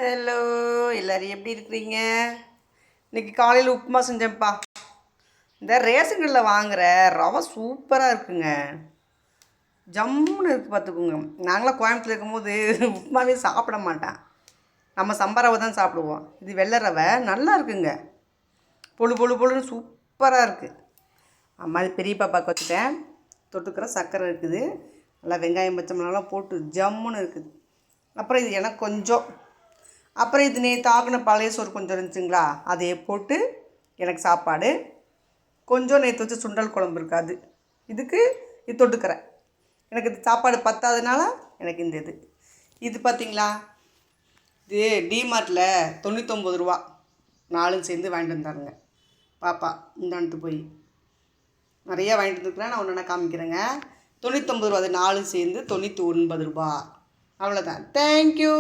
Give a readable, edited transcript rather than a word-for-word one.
Hello, எல்லோரும் எப்படி இருக்கிறீங்க? இன்றைக்கி காலையில் உப்புமா செஞ்சேன்ப்பா. இந்த ரேஷன் கடையில் வாங்குகிற ரவை சூப்பராக இருக்குங்க. ஜம்முன்னு இருக்குது பார்த்துக்குங்க. நாங்களாம் கோயம்புத்தூர் இருக்கும்போது உப்புமாவே சாப்பிட மாட்டேன். நம்ம சம்பா ரவை தான் சாப்பிடுவோம். இது வெள்ளை ரவை நல்லா இருக்குங்க. பொழு பொழு பொழுன்னு சூப்பராக இருக்குது. அம்மா இது பெரிய பாப்பாவுக்கு வச்சுட்டேன். தொட்டுக்கிற சர்க்கரை இருக்குது. நல்லா வெங்காயம் பச்சை மிளகாலாம் போட்டு ஜம்முன்னு இருக்குது. அப்புறம் இது எனக்கு கொஞ்சம், அப்புறம் இது நேற்று ஆக்கின பழைய சோறு கொஞ்சம் இருந்துச்சுங்களா, அதையே போட்டு எனக்கு சாப்பாடு கொஞ்சம். நேற்று வச்சு சுண்டல் குழம்பு இருக்காது, இதுக்கு இது தொட்டுக்கிறேன். எனக்கு இது சாப்பாடு பத்தாதனால எனக்கு இந்த இது பார்த்திங்களா, இது டிமார்ட்டில் 99 ரூபா 4 சேர்ந்து வாங்கிட்டு வந்தாருங்க பாப்பா. இந்தாண்டு போய் நிறையா வாங்கிட்டு வந்துருக்குறேன். நான் ஒன்று காமிக்கிறேங்க. 99 ரூபா, அது 4 சேர்ந்து 99 ரூபா. அவ்வளோதான். தேங்க்யூ.